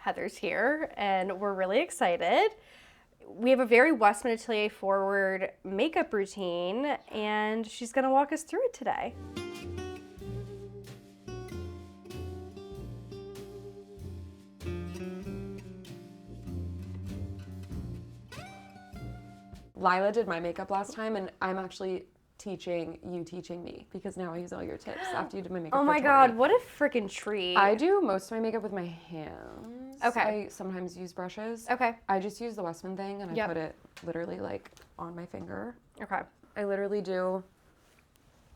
Heather's here, and we're really excited. We have a very Westman Atelier forward makeup routine, and she's going to walk us through it today. Lila did my makeup last time, and I'm actually teaching me because now I use all your tips after you did my makeup. Oh my God, what a freaking treat. I do most of my makeup with my hands. Okay. I sometimes use brushes. Okay. I just use the Westman thing, and I put it literally like on my finger. Okay. I literally do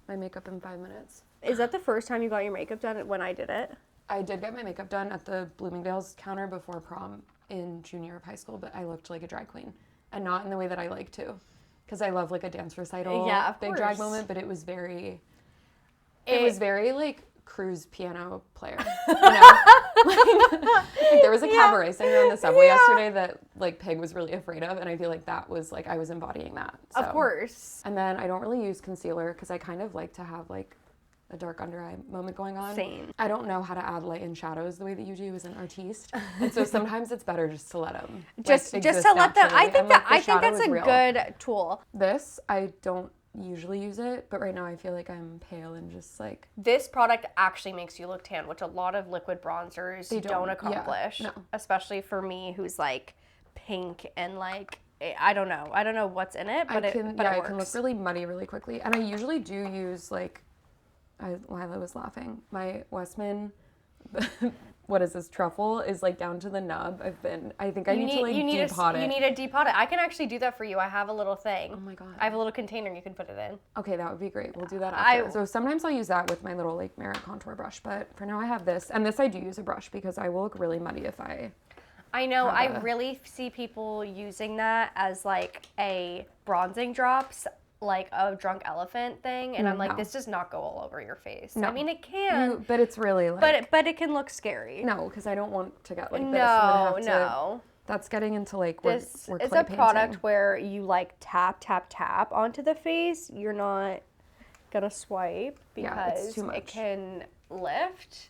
my makeup in 5 minutes. Is that the first time you got your makeup done when I did it? I did get my makeup done at the Bloomingdale's counter before prom in junior year of high school, but I looked like a drag queen. And not in the way that I like to. Because I love like a dance recital, big drag moment, but it was very like cruise piano player, you know? like there was a cabaret singer on the subway yesterday that like Pig was really afraid of, and I feel like that was like I was embodying that. So. Of course. And then I don't really use concealer because I kind of like to have like a dark under eye moment going on. Same. I don't know how to add light and shadows the way that you do as an artiste, and so sometimes it's better just to let them just to let them. I think that's a good tool. This I don't usually use it, but right now I feel like I'm pale and just like this product actually makes you look tan, which a lot of liquid bronzers don't accomplish. No. Especially for me, who's like pink and like I don't know what's in it, but it works. I can look really muddy really quickly, and I usually do use like. Lila was laughing. My Westman, what is this, truffle is like down to the nub. I think I need to depot it. You need to depot it. I can actually do that for you. I have a little thing. Oh my God. I have a little container you can put it in. Okay, that would be great. We'll do that after. So sometimes I'll use that with my little like Merit contour brush, but for now I have this. And this I do use a brush because I will look really muddy if I know. I really see people using that as like a bronzing drops. Like a drunk elephant thing, and I'm like, this does not go all over your face. No. I mean, it can, but it's really like, but it can look scary. No, because I don't want to get like no. That's getting into like this is a product where you like tap onto the face. You're not gonna swipe because it can lift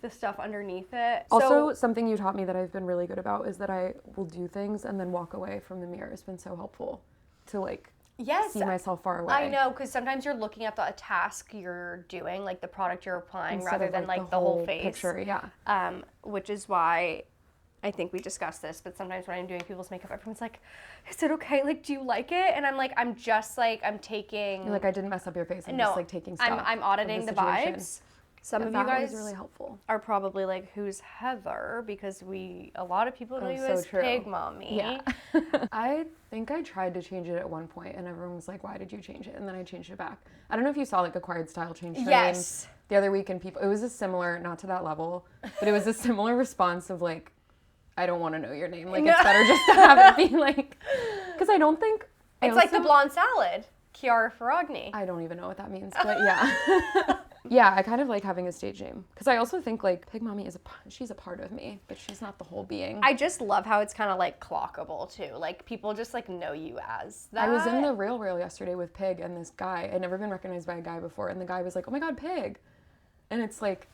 the stuff underneath it. Also, something you taught me that I've been really good about is that I will do things and then walk away from the mirror. It's been so helpful to like. See myself far away. I know, because sometimes you're looking at the task you're doing, like the product you're applying, rather than like the whole face. Picture, which is why I think we discussed this, but sometimes when I'm doing people's makeup, everyone's like, is it okay? Like, do you like it? And I'm like, I'm taking... You're like, I didn't mess up your face. I'm just like taking stuff. I'm auditing the vibes. Some of you guys was really helpful. Are probably like, who's Heather? Because a lot of people know you as Pig Mommy. Yeah. I think I tried to change it at one point, and everyone was like, why did you change it? And then I changed it back. I don't know if you saw like Acquired Style change yes. the other week, and it was a similar, not to that level, but it was a similar response of like, I don't want to know your name. Like, it's better just to have it be like, because I don't think. It's like the blonde salad, Chiara Ferragni. I don't even know what that means, but yeah. Yeah, I kind of like having a stage name because I also think like Pig Mommy she's a part of me, but she's not the whole being. I just love how it's kind of like clockable too. Like people just like know you as that. I was in the Real yesterday with Pig and this guy. I'd never been recognized by a guy before, and the guy was like, "Oh my God, Pig," and it's like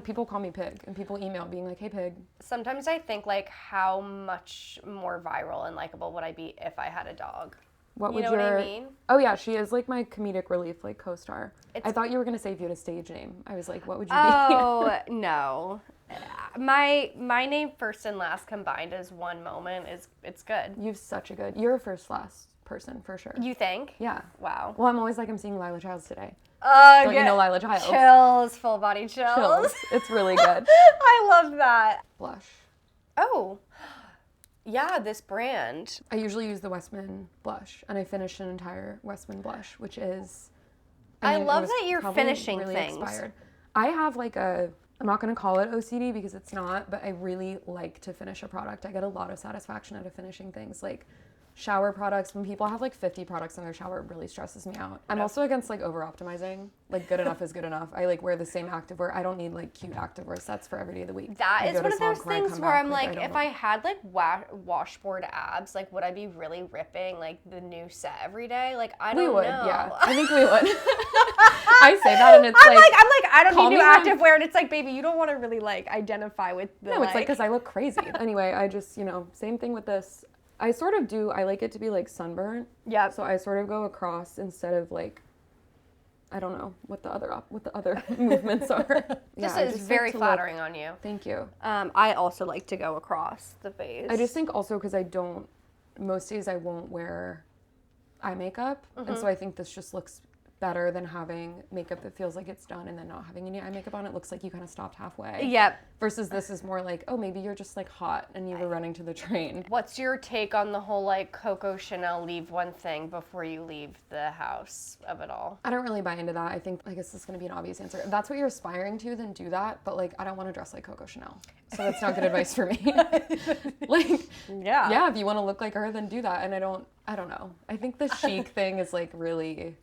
people call me Pig, and people email being like, "Hey, Pig." Sometimes I think like how much more viral and likable would I be if I had a dog? What you know what I mean? Oh yeah, she is like my comedic relief, like co-star. I thought you were gonna say if you had a stage name. I was like, what would you be? Oh no, my name first and last combined as one moment it's good. You're a first last person for sure. You think? Yeah. Wow. Well, I'm always like I'm seeing Lila Childs today. Don't you know Lila Childs? Chills, full body chills. It's really good. I love that. Blush. Oh. Yeah, this brand. I usually use the Westman blush, and I finished an entire Westman blush, which is... I love that you're finishing really things. Expired. I have like I'm not going to call it OCD because it's not, but I really like to finish a product. I get a lot of satisfaction out of finishing things. Like shower products. When people have like 50 products in their shower, it really stresses me out. I'm also against like over optimizing. Like good enough is good enough. I like wear the same activewear. I don't need like cute activewear sets for every day of the week. That is one of those things where I'm like, if I had like washboard abs, like would I be really ripping like the new set every day? Like I don't know. Yeah. I think we would. I say that and it's I'm like I don't need new activewear, and it's like, baby, you don't want to really like identify with the No, it's like because I look crazy. Anyway, I just, same thing with this. I sort of do, I like it to be like sunburnt. Yeah. So I sort of go across instead of like, I don't know what the other movements are. This is very flattering on you. Thank you. I also like to go across the face. I just think also because most days I won't wear eye makeup. And so I think this just looks better than having makeup that feels like it's done and then not having any eye makeup on. It looks like you kind of stopped halfway. Yep. Versus this is more like, oh, maybe you're just like hot and you were running to the train. What's your take on the whole like Coco Chanel leave one thing before you leave the house of it all? I don't really buy into that. I guess this is going to be an obvious answer. If that's what you're aspiring to, then do that. But like, I don't want to dress like Coco Chanel. So that's not good advice for me. Like, yeah, if you want to look like her, then do that. And I don't know. I think the chic thing is like really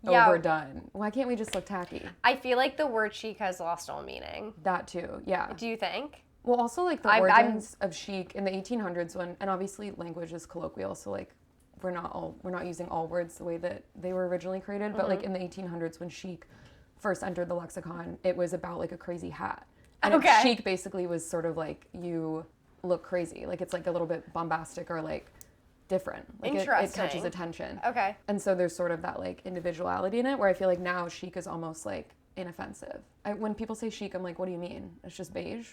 overdone. Why can't we just look tacky? I feel like the word chic has lost all meaning. That too, yeah. Do you think? Well, also like the origins of chic in the 1800s and obviously language is colloquial, so like we're not using all words the way that they were originally created, but like in the 1800s when chic first entered the lexicon, it was about like a crazy hat. And chic basically was sort of like you look crazy, like it's like a little bit bombastic or like different. Like it catches attention. Okay. And so there's sort of that like individuality in it where I feel like now chic is almost like inoffensive. When people say chic, I'm like, what do you mean? It's just beige?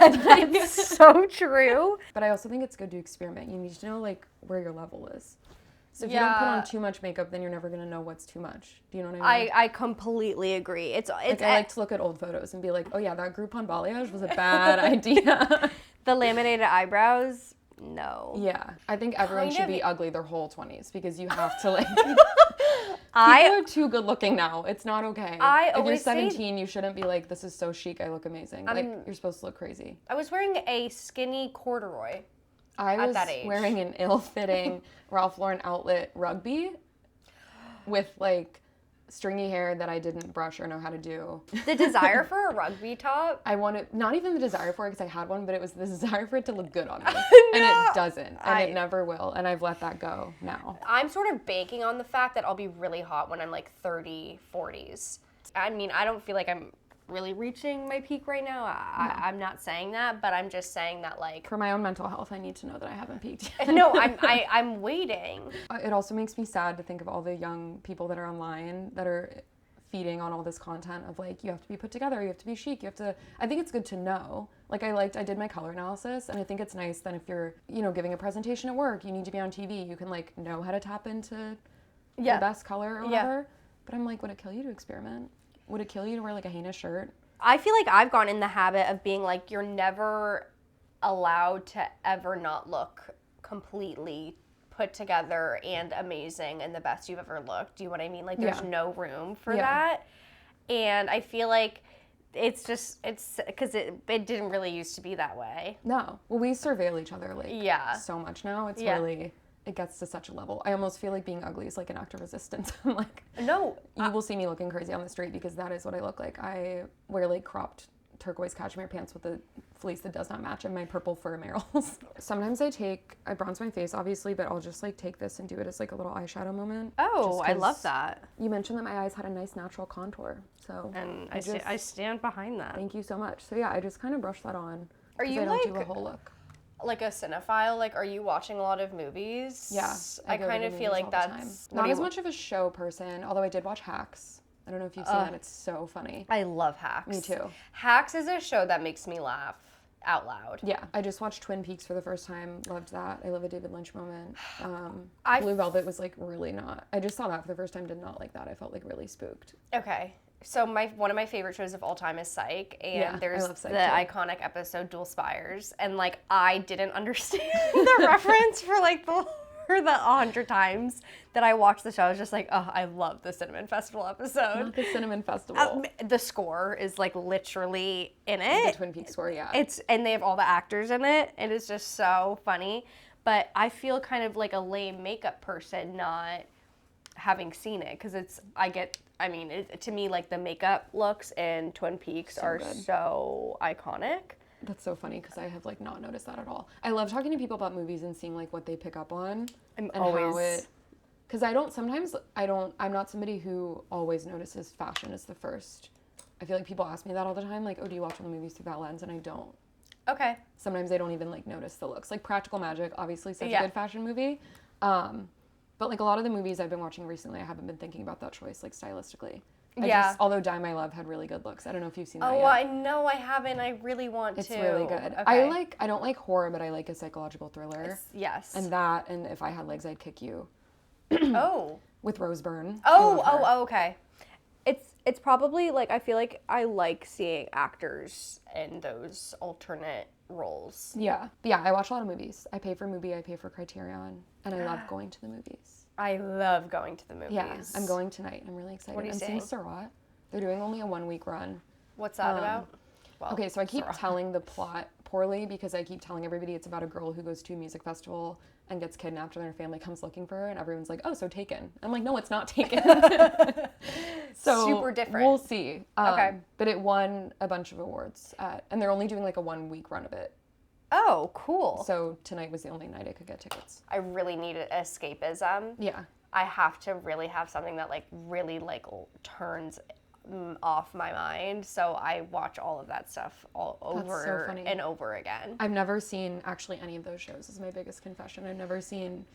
That's so true. But I also think it's good to experiment. You need to know like where your level is. So if you don't put on too much makeup, then you're never going to know what's too much. Do you know what I mean? I completely agree. It's I like to look at old photos and be like, oh yeah, that Groupon balayage was a bad idea. The laminated eyebrows, no. Yeah. I think everyone should be ugly their whole 20s because you have to like... People are too good looking now. It's not okay. If you're 17, you shouldn't be like, this is so chic, I look amazing. Like, you're supposed to look crazy. I was wearing a skinny corduroy I was wearing an ill-fitting Ralph Lauren outlet rugby with like stringy hair that I didn't brush or know how to do. The desire for a rugby top? I wanted, not even the desire for it because I had one, but it was the desire for it to look good on me. No. And it doesn't. And it never will. And I've let that go now. I'm sort of banking on the fact that I'll be really hot when I'm like 30, 40s. I mean, I don't feel like I'm really reaching my peak right now. I'm not saying that, but I'm just saying that like... For my own mental health, I need to know that I haven't peaked yet. No, I'm waiting. It also makes me sad to think of all the young people that are online that are feeding on all this content of like, you have to be put together, you have to be chic, you have to... I think it's good to know. Like I did my color analysis, and I think it's nice that if you're, giving a presentation at work, you need to be on TV, you can like know how to tap into the best color or whatever. Yeah. But I'm like, would it kill you to experiment? Would it kill you to wear like a heinous shirt? I feel like I've gone in the habit of being like, you're never allowed to ever not look completely put together and amazing and the best you've ever looked. Do you know what I mean? Like there's no room for that. And I feel like it's because it didn't really used to be that way. No. Well, we surveil each other like so much now. It's really... It gets to such a level. I almost feel like being ugly is like an act of resistance. I'm like, no, you will see me looking crazy on the street because that is what I look like. I wear like cropped turquoise cashmere pants with a fleece that does not match and my purple fur merrills. Sometimes I bronze my face obviously, but I'll just like take this and do it as like a little eyeshadow moment. Oh, I love that. You mentioned that my eyes had a nice natural contour. So and I stand behind that. Thank you so much. So yeah, I just kind of brush that on. Are you I don't do a whole look. Like a cinephile? Like, are you watching a lot of movies? Yeah. I kind of feel like that's... Not as much of a show person, although I did watch Hacks. I don't know if you've seen that. It's so funny. I love Hacks. Me too. Hacks is a show that makes me laugh out loud. Yeah. I just watched Twin Peaks for the first time. Loved that. I love a David Lynch moment. Blue Velvet was like really not... I just saw that for the first time, did not like that. I felt like really spooked. Okay. So one of my favorite shows of all time is Psych, and there's the iconic episode Dual Spires, and like I didn't understand the reference for like the 100 times that I watched the show. I was just like, oh, I love the Cinnamon Festival episode. Not the Cinnamon Festival. The score is like literally in it. The Twin Peaks score, yeah. And they have all the actors in it. It is just so funny. but I feel kind of like a lame makeup person not having seen it because to me, like the makeup looks in Twin Peaks are so iconic. That's so funny because I have like not noticed that at all. I love talking to people about movies and seeing like what they pick up on because I'm not somebody who always notices fashion as the first. I feel like people ask me that all the time, like, oh, do you watch all the movies through that lens? And I don't. Okay. Sometimes I don't even like notice the looks. Like Practical Magic, obviously such a good fashion movie. But like a lot of the movies I've been watching recently, I haven't been thinking about that choice like stylistically. Although Die My Love had really good looks. I don't know if you've seen that yet. Oh, I know I haven't. I really want to. It's really good. Okay. I don't like horror, but I like a psychological thriller. Yes. And If I Had Legs, I'd Kick You. Oh. With Rose Byrne. Oh, okay. It's probably like I feel like I like seeing actors in those alternate roles. Yeah. But yeah, I watch a lot of movies. I pay for Mubi, I pay for Criterion, and I love going to the movies. I love going to the movies. Yeah, I'm going tonight. I'm really excited. What are you seeing? I'm seeing Surratt. They're doing only a 1-week run. What's that about? Well, okay, so I keep telling the plot poorly because I keep telling everybody it's about a girl who goes to a music festival and gets kidnapped and her family comes looking for her and everyone's like, oh, so Taken. I'm like, no, it's not Taken. So super different. We'll see. Okay. But it won a bunch of awards and they're only doing like a 1-week run of it. Oh, cool. So tonight was the only night I could get tickets. I really need escapism. Yeah. I have to really have something that like really like turns off my mind, so I watch all of that stuff all over and over again. I've never seen actually any of those shows. Is my biggest confession. I've never seen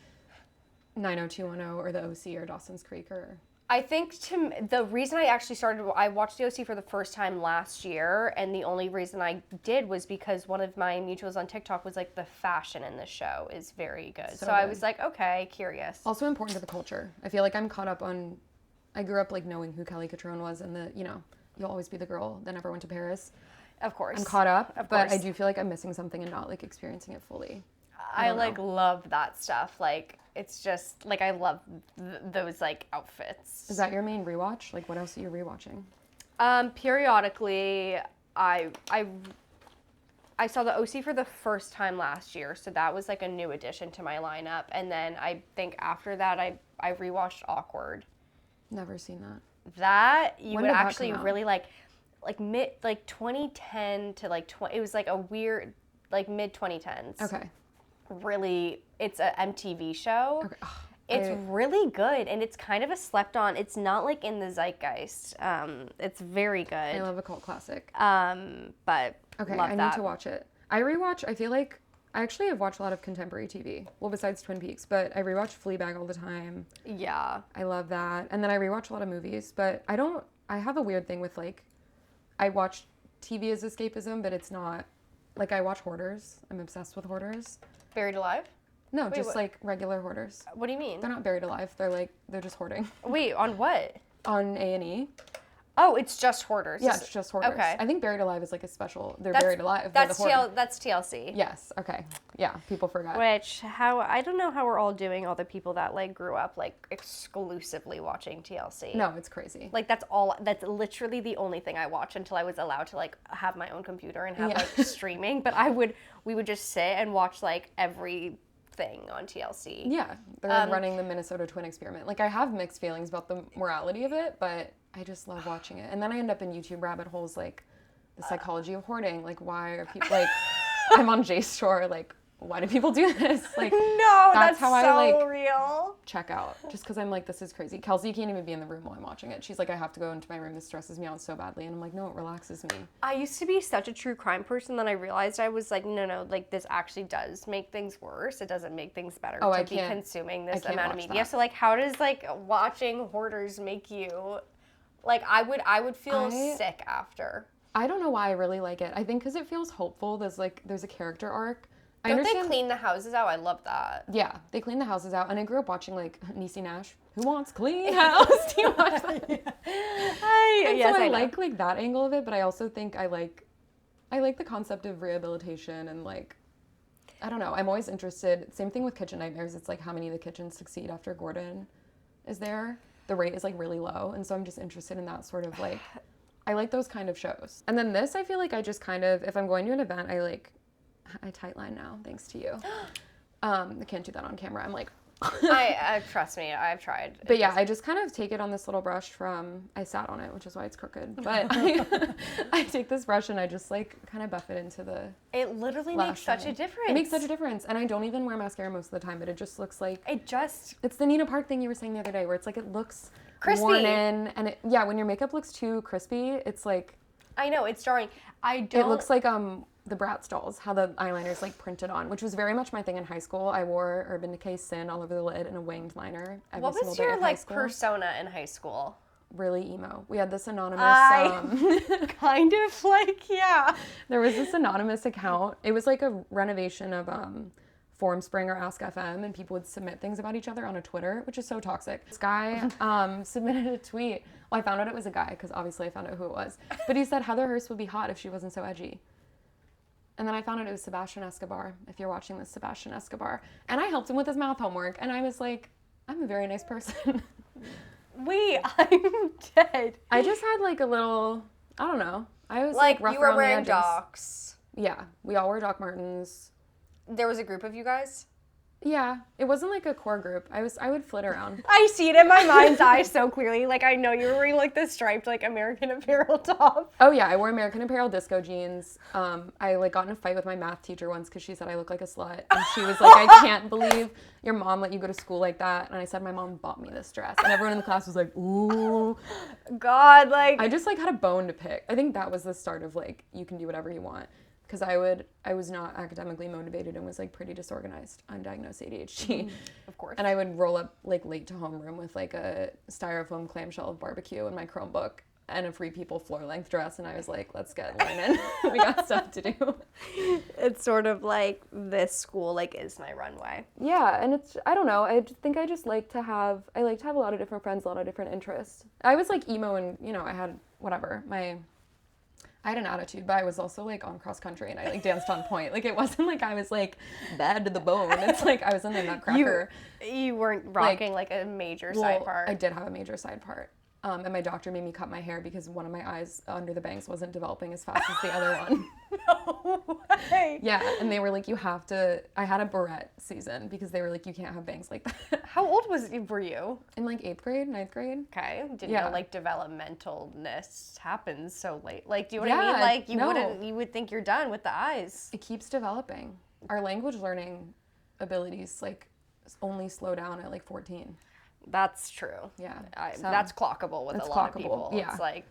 90210 or The OC or Dawson's Creek or. I think the reason I actually I watched The OC for the first time last year, and the only reason I did was because one of my mutuals on TikTok was like, the fashion in the show is very good. So I was like, okay, curious. Also important to the culture. I feel like I'm caught up on. I grew up like knowing who Kelly Catrone was and you'll always be the girl that never went to Paris. Of course. I'm caught up, but I do feel like I'm missing something and not like experiencing it fully. I like love that stuff. Like it's just like I love those like outfits. Is that your main rewatch? Like what else are you rewatching? Periodically, I saw the OC for the first time last year, so that was like a new addition to my lineup. And then I think after that, I rewatched Awkward. Never seen that. That you would actually really like 2010 to like it was like a weird like mid 2010s. Okay. Really, it's a MTV show. Okay. Oh, it's really good, and it's kind of a slept on. It's not like in the zeitgeist. It's very good. I love a cult classic. But okay, love I need to watch it. I feel like I actually have watched a lot of contemporary TV. Well, besides Twin Peaks, but I rewatch Fleabag all the time. Yeah. I love that. And then I rewatch a lot of movies, but I have a weird thing with like, I watch TV as escapism, but it's not, like I watch Hoarders. I'm obsessed with Hoarders. Buried Alive? No, Wait, just like regular Hoarders. What do you mean? They're not buried alive. They're just hoarding. Wait, on what? On A&E. Oh, it's just Hoarders. Yeah, it's just Hoarders. Okay. I think Buried Alive is like a special. They're buried alive. That's TLC. Yes. Okay. Yeah. People forgot. I don't know how we're all doing. All the people that like grew up like exclusively watching TLC. No, it's crazy. Like that's literally the only thing I watched until I was allowed to like have my own computer and have like streaming. But we would just sit and watch like everything on TLC. Yeah, they're running the Minnesota Twin experiment. Like I have mixed feelings about the morality of it, but I just love watching it. And then I end up in YouTube rabbit holes like the psychology of hoarding. Like why are people like I'm on JSTOR, like why do people do this? Like no, that's how I like real. Check out. Just because I'm like, this is crazy. Kelsey can't even be in the room while I'm watching it. She's like, I have to go into my room. This stresses me out so badly. And I'm like, no, it relaxes me. I used to be such a true crime person, then I realized I was like, no, like this actually does make things worse. It doesn't make things better to be consuming this amount of media. That. So like how does like watching Hoarders make you like I would feel sick after. I don't know why I really like it. I think because it feels hopeful. There's a character arc. Don't they clean the houses out? I love that. Yeah, they clean the houses out. And I grew up watching, like, Niecy Nash. Who wants clean house? Do you watch that? I like that angle of it, but I also think I like the concept of rehabilitation and, like, I don't know. I'm always interested. Same thing with Kitchen Nightmares. It's, like, how many of the kitchens succeed after Gordon is there. The rate is, like, really low. And so I'm just interested in that sort of, like, I like those kind of shows. And then this, I feel like I just kind of, if I'm going to an event, I tightline now, thanks to you. I can't do that on camera. I'm like... I trust me, I've tried. But yeah, I just kind of take it on this little brush I sat on it, which is why it's crooked. But I take this brush and I just like kind of buff it into the It literally makes such a difference. It makes such a difference. And I don't even wear mascara most of the time, but it just looks like... It's the Nina Park thing you were saying the other day, where it's like it looks crispy. Worn in. And when your makeup looks too crispy, it's like... I know, it's jarring. It looks like the Bratz dolls, how the eyeliner's like printed on, which was very much my thing in high school. I wore Urban Decay Sin all over the lid and a winged liner every What single was day your of high school. persona in high school? Really emo. We had this anonymous... kind of like, yeah. There was this anonymous account. It was like a renovation of Formspring or Ask FM, and people would submit things about each other on a Twitter, which is so toxic. This guy submitted a tweet. Well, I found out it was a guy, because obviously I found out who it was. But he said Heather Hurst would be hot if she wasn't so edgy. And then I found out it was Sebastian Escobar, if you're watching this, Sebastian Escobar. And I helped him with his math homework, and I was like, I'm a very nice person. Wait, I'm dead. I just had like a little, I don't know. I was like rough you were around wearing the edges. Docs. Yeah, we all wore Doc Martens. There was a group of you guys? Yeah, it wasn't like a core group. I would flit around. I see it in my mind's eye so clearly. Like, I know you were wearing like this striped like American Apparel top. Oh yeah, I wore American Apparel disco jeans. I like got in a fight with my math teacher once because she said I look like a slut, and she was like, I can't believe your mom let you go to school like that. And I said my mom bought me this dress, and everyone in the class was like, ooh. God, like. I just like had a bone to pick. I think that was the start of like you can do whatever you want. Because I was not academically motivated and was like pretty disorganized, undiagnosed ADHD. Of course. And I would roll up like late to homeroom with like a styrofoam clamshell of barbecue and my Chromebook and a Free People floor length dress. And I was like, let's get learning. We got stuff to do. It's sort of like this school like is my runway. Yeah, and I don't know. I think I just like to have a lot of different friends, a lot of different interests. I was like emo and, I had whatever, I had an attitude, but I was also like on cross country and I like danced on point. Like it wasn't like I was like bad to the bone. It's like I was in the Nutcracker. You weren't rocking like a major side part. I did have a major side part. And my doctor made me cut my hair because one of my eyes under the bangs wasn't developing as fast as the other one. No way. Yeah, and they were like, I had a barrette season because they were like, you can't have bangs like that. How old were you? In like 8th grade, 9th grade. Okay. Didn't know like developmentalness happens so late. Like, do you know what I mean? Like you would think you're done with the eyes. It keeps developing. Our language learning abilities like only slow down at like 14. That's true. Yeah. That's clockable with a lot of people. Yeah. It's like,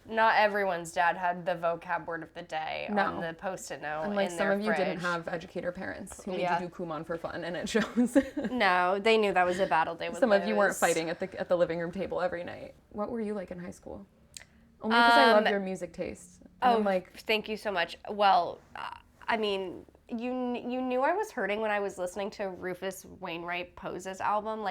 not everyone's dad had the vocab word of the day on the Post-it note and like in some their of you fridge. didn't have educator parents who made you do Kumon for fun, and it shows. No, they knew that was a battle they would Some lose. of you weren't fighting at the living room table every night. What were you like in high school? Only because I love your music taste. And thank you so much. Well, I mean, you knew I was hurting when I was listening to Rufus Wainwright Pose's album,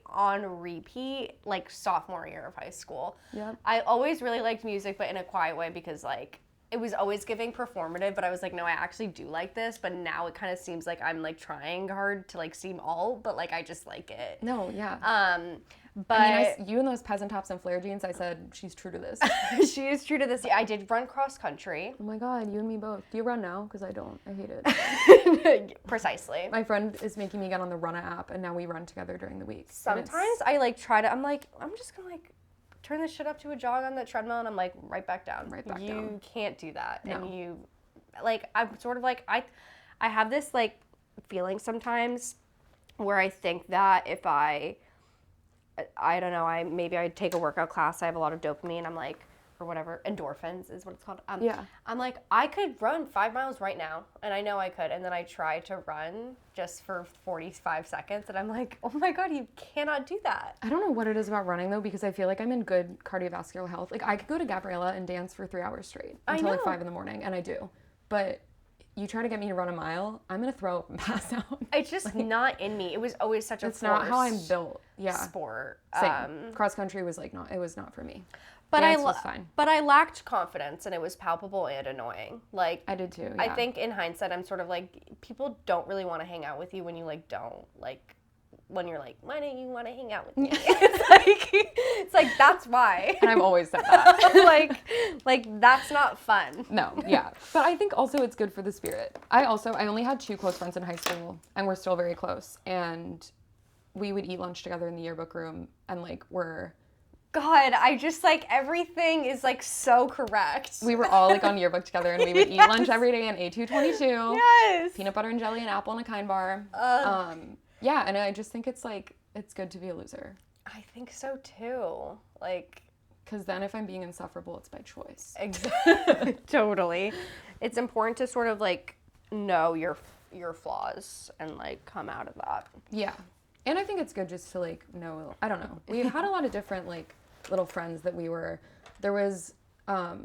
on repeat, like sophomore year of high school. Yep. I always really liked music, but in a quiet way because like it was always giving performative, but I was like, no, I actually do like this, but now it kind of seems like I'm like trying hard to like seem alt, but like I just like it. No, yeah. But I mean, you in those peasant tops and flare jeans, I said, she's true to this. She is true to this. I did run cross country. Oh my God, you and me both. Do you run now? Because I don't. I hate it. Precisely. My friend is making me get on the Runna app, and now we run together during the week. Sometimes I like try to, I'm just gonna like turn this shit up to a jog on the treadmill, and I'm like right back down. You can't do that. No. And you, like, I'm sort of like, I have this like feeling sometimes where I think that if I don't know, maybe I take a workout class, I have a lot of dopamine, I'm like, or whatever, endorphins is what it's called. Yeah. I'm like, I could run 5 miles right now, and I know I could, and then I try to run just for 45 seconds, and I'm like, oh my God, you cannot do that. I don't know what it is about running, though, because I feel like I'm in good cardiovascular health. Like, I could go to Gabriella and dance for 3 hours straight until like 5 a.m, and I do. But you try to get me to run a mile, I'm going to throw up and pass out. It's just not in me. It was always such a It's not how I'm built. Yeah. Sport. Same. Cross country was like it was not for me. But Dance was fine. But I lacked confidence, and it was palpable and annoying. Like I did too. Yeah. I think in hindsight, I'm sort of like, people don't really want to hang out with you when you like don't like when you're like, why don't you want to hang out with me? It's like that's why. And I've always said that. like that's not fun. No, yeah. But I think also it's good for the spirit. I only had 2 close friends in high school, and we're still very close. And we would eat lunch together in the yearbook room, and like God, I just like everything is like so correct. We were all like on yearbook together, and we would eat lunch every day in A222. Yes. Peanut butter and jelly and apple in a kind bar. Yeah, and I just think it's like, it's good to be a loser. I think so too. Like, because then if I'm being insufferable, it's by choice. Exactly. Totally. It's important to sort of like know your flaws and like come out of that. Yeah. And I think it's good just to like know, I don't know. We had a lot of different like little friends that there was, I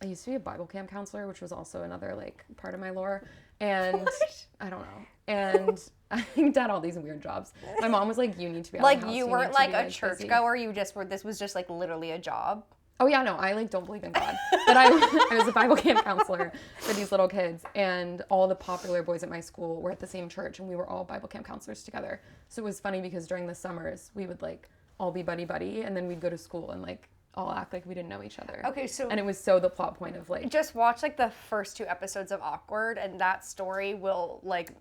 used to be a Bible camp counselor, which was also another like part of my lore. And what? I don't know. And I had all these weird jobs. My mom was like, you need to be out like of the house. You weren't like a churchgoer, you just were, this was just like literally a job. Oh yeah, no, I like don't believe in God. But I was a Bible camp counselor for these little kids, and all the popular boys at my school were at the same church, and we were all Bible camp counselors together. So it was funny because during the summers we would like all be buddy, and then we'd go to school and like all act like we didn't know each other. Okay, so and it was so the plot point of like just watch like the first 2 episodes of Awkward, and that story will like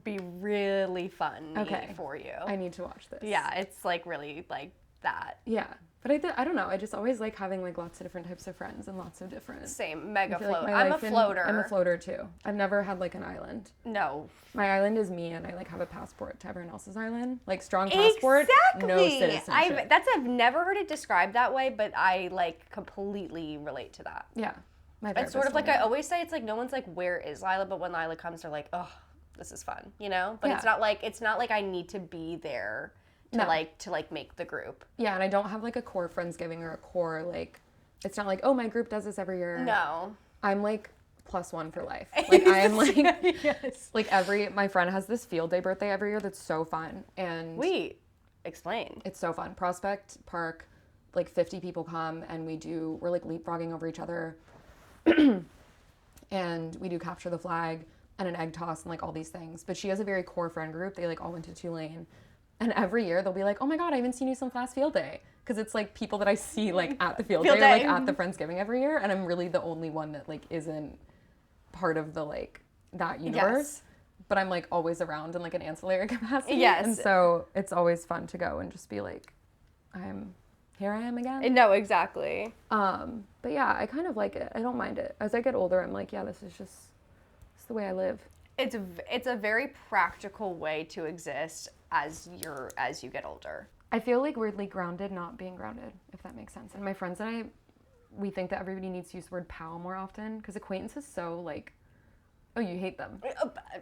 be really fun for you. I need to watch this. Yeah, it's like really like that. Yeah. But I don't know. I just always like having like lots of different types of friends and lots of different. Same, mega float. Like I'm a floater. I'm a floater too. I've never had like an island. No. My island is me, and I like have a passport to everyone else's island. Like strong passport, no citizenship. I've never heard it described that way, but I like completely relate to that. Yeah. It's sort of like I always say, it's like no one's like, where is Lila? But when Lila comes, they're like, oh, this is fun, you know? But it's not like I need to be there to make the group. Yeah, and I don't have like a core Friendsgiving or a core like, it's not like, oh, my group does this every year. No. I'm like +1 for life. Like I am like, yes. Like my friend has this field day birthday every year that's so fun. And wait, explain. It's so fun. Prospect Park, like 50 people come, and we're like leapfrogging over each other. And we do capture the flag and an egg toss and like all these things. But she has a very core friend group. They like all went to Tulane. And every year they'll be like, oh my God, I haven't seen you since last field day. Because it's like people that I see like at the field day or like at the Friendsgiving every year. And I'm really the only one that like isn't part of the like that universe. Yes. But I'm like always around in like an ancillary capacity. Yes. And so it's always fun to go and just be like, here I am again. No, exactly. But yeah, I kind of like it. I don't mind it. As I get older, I'm like, yeah, this is the way I live. It's a very practical way to exist as you get older. I feel like weirdly grounded, not being grounded, if that makes sense. And my friends and I, we think that everybody needs to use the word pal more often, because acquaintance is so like, oh, you hate them.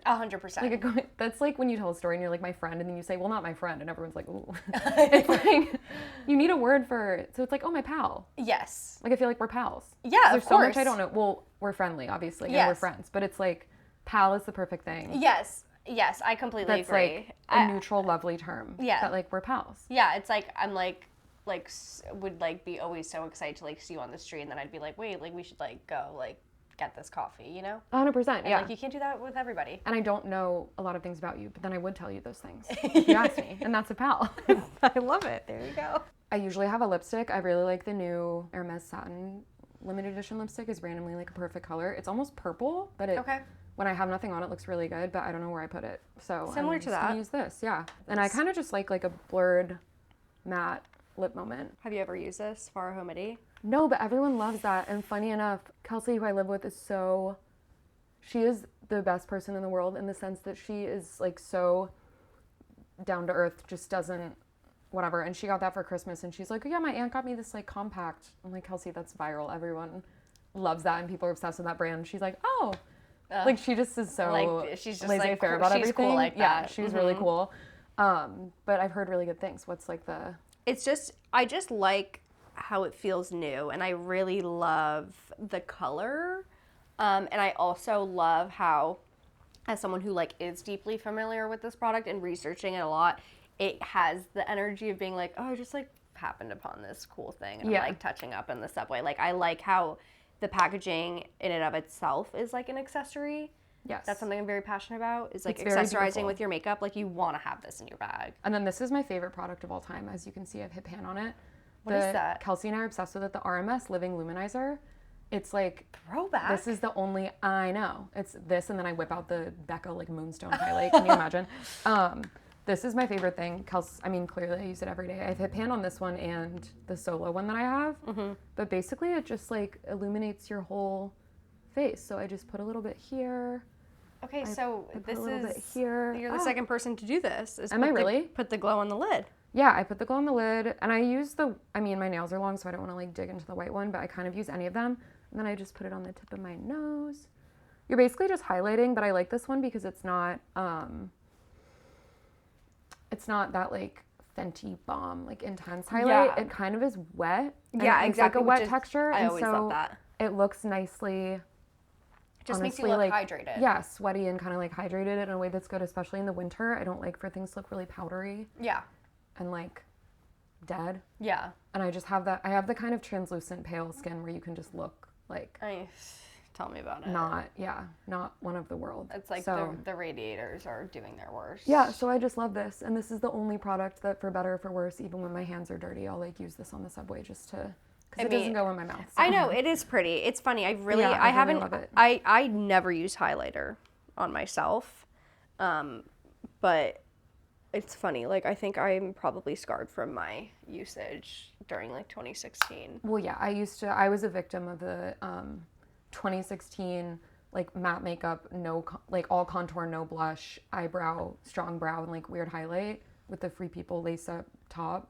100%. Like that's like when you tell a story and you're like, my friend, and then you say, well, not my friend, and everyone's like, ooh. It's like, you need a word for, so it's like, oh, my pal. Yes. Like I feel like we're pals. Yeah, There's so much I don't know. Well, we're friendly, obviously, and we're friends, but it's like, pal is the perfect thing. Yes, I completely That's agree. Like a neutral, lovely term. Yeah. That like we're pals. Yeah, it's like I'm like would like be always so excited to like see you on the street, and then I'd be like, wait, like we should like go like get this coffee, you know? 100%. Yeah. Like you can't do that with everybody. And I don't know a lot of things about you, but then I would tell you those things if you asked me, and that's a pal. I love it. There you go. I usually have a lipstick. I really like the new Hermes Satin limited edition lipstick. Is randomly like a perfect color. It's almost purple, but when I have nothing on, it looks really good, but I don't know where I put it. So similar to that. I'm just gonna use this, yeah. And I kind of just like a blurred matte lip moment. Have you ever used this, Farah Homedy? No, but everyone loves that. And funny enough, Kelsey, who I live with, she is the best person in the world in the sense that she is like so down to earth, just doesn't whatever. And she got that for Christmas, and she's like, oh yeah, my aunt got me this like compact. I'm like, Kelsey, that's viral. Everyone loves that, and people are obsessed with that brand. She's like, oh. Like she just is so like she's just laissez-faire like cool. about She's everything. Cool like that. Yeah, she's really cool. But I've heard really good things. What's like the? It's just I just like how it feels new, and I really love the color, and I also love how, as someone who like is deeply familiar with this product and researching it a lot, it has the energy of being like, oh, I just like happened upon this cool thing, and I'm like touching up in the subway. Like I like how the packaging in and of itself is like an accessory. Yes. That's something I'm very passionate about, is like It's very accessorizing beautiful. with your makeup. Like, you want to have this in your bag. And then this is my favorite product of all time. As you can see, I have hit pan on it. What is that? Kelsey and I are obsessed with it. The RMS Living Luminizer. It's like Throwback. This is the only, I know. It's this, and then I whip out the Becca like Moonstone highlight. Can you imagine? This is my favorite thing. Clearly I use it every day. I've hit pan on this one and the Solo one that I have. Mm-hmm. But basically it just like illuminates your whole face. So I just put a little bit here. Okay, so this a little is, bit here. you're the second person to do this. Am I really? Put the glow on the lid. Yeah, I put the glow on the lid, and I use my nails are long, so I don't want to like dig into the white one, but I kind of use any of them. And then I just put it on the tip of my nose. You're basically just highlighting, but I like this one because it's not that like Fenty Balm, like intense highlight. Yeah. It kind of is wet. Yeah, it's exactly. like a wet texture. I always love that. It looks nicely. It just honestly, makes you look like, hydrated. Yeah, sweaty and kind of like hydrated in a way that's good, especially in the winter. I don't like for things to look really powdery. Yeah. And like dead. Yeah. And I just have that. I have the kind of translucent pale skin where you can just look like. Tell me about it. Not one of the world. It's like the radiators are doing their worst. Yeah, so I just love this. And this is the only product that, for better or for worse, even when my hands are dirty, I'll like use this on the subway just to, because it doesn't go in my mouth. So. I know, it is pretty. It's funny. I really love it. I never use highlighter on myself. But it's funny. Like, I think I'm probably scarred from my usage during like 2016. Well, yeah, I was a victim of the 2016 like matte makeup, like all contour, no blush, eyebrow, strong brow, and like weird highlight with the Free People lace up top.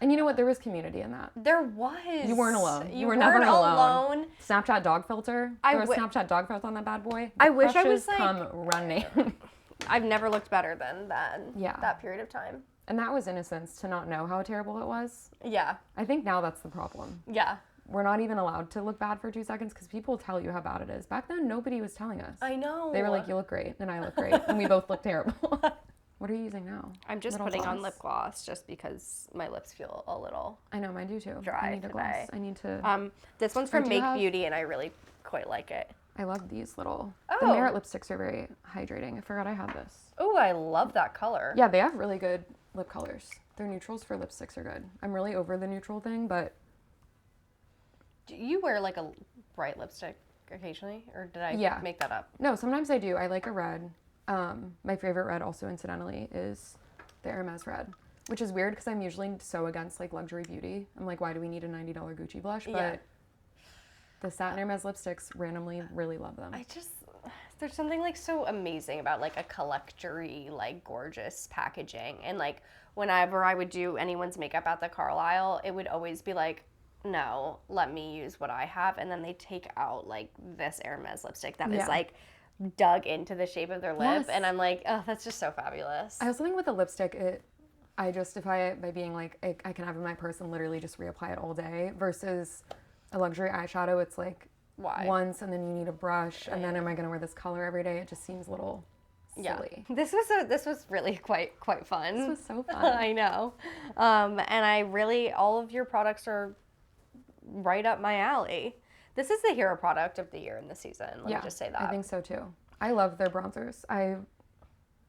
And you know what? There was community in that. There was. You weren't alone. You were never alone. Snapchat dog filter. There was Snapchat dog filter on that bad boy. I wish I was like. Come running. I've never looked better than that period of time. And that was innocence, to not know how terrible it was. Yeah. I think now that's the problem. Yeah. We're not even allowed to look bad for 2 seconds because people tell you how bad it is. Back then, nobody was telling us. I know. They were like, you look great, and I look great, and we both look terrible. What are you using now? I'm just putting on lip gloss just because my lips feel a little. I know, mine do too. Dry I need today. a gloss. I need to. This one's from Make Beauty, and I really quite like it. I love these little. The Merit lipsticks are very hydrating. I forgot I had this. Oh, I love that color. Yeah, they have really good lip colors. Their neutrals for lipsticks are good. I'm really over the neutral thing, but. Do you wear like a bright lipstick occasionally, or did I make that up? No, sometimes I do. I like a red. My favorite red, also incidentally, is the Hermes red, which is weird because I'm usually so against like luxury beauty. I'm like, why do we need a $90 Gucci blush? But the satin Hermes lipsticks, randomly really love them. There's something like so amazing about like a collectory, like gorgeous packaging, and like whenever I would do anyone's makeup at the Carlisle, it would always be like, no, let me use what I have. And then they take out like this Hermes lipstick that is like dug into the shape of their lip. And I'm like, oh, that's just so fabulous. I also think with the lipstick, I justify it by being like, I can have it in my purse and literally just reapply it all day versus a luxury eyeshadow. It's like once and then you need a brush and then am I going to wear this color every day? It just seems a little silly. This was really quite fun. This was so fun. I know. And all of your products are right up my alley. This is the hero product of the year in the season. Let me just say that. I think so too. I love their bronzers. I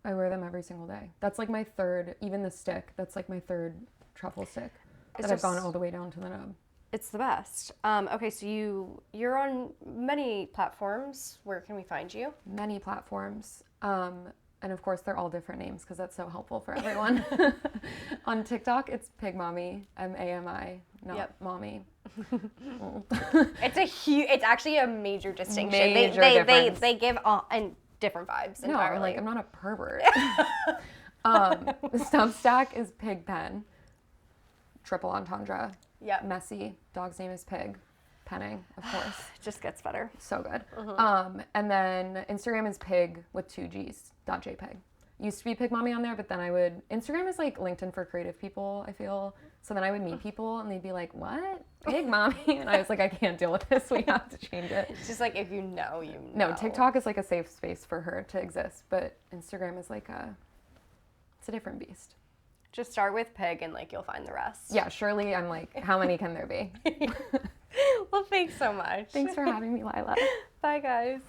wear them every single day. That's like my third, even the stick, that's like my third truffle stick that I've gone all the way down to the nub. It's the best. Okay, so you're on many platforms. Where can we find you? Many platforms. And of course, they're all different names because that's so helpful for everyone. On TikTok, it's Pig Mommy, MAMI, not Mommy. It's actually a major distinction. They give and different vibes entirely. No, like I'm not a pervert. The Substack is Pig Pen. Triple entendre. Yep. Messy. Dog's name is Pig. Penning, of course. Just gets better. So good. And then Instagram is pig with 2 G's, .jpg. Used to be Pig Mommy on there, but then Instagram is like LinkedIn for creative people, I feel. So then I would meet people and they'd be like, what? Pig Mommy? And I was like, I can't deal with this. We have to change it. It's just like, if you know, you know. No, TikTok is like a safe space for her to exist, but Instagram is like it's a different beast. Just start with Pig and like you'll find the rest. Yeah, surely I'm like, how many can there be? Well, Thanks so much. Thanks for having me, Lila. Bye, guys.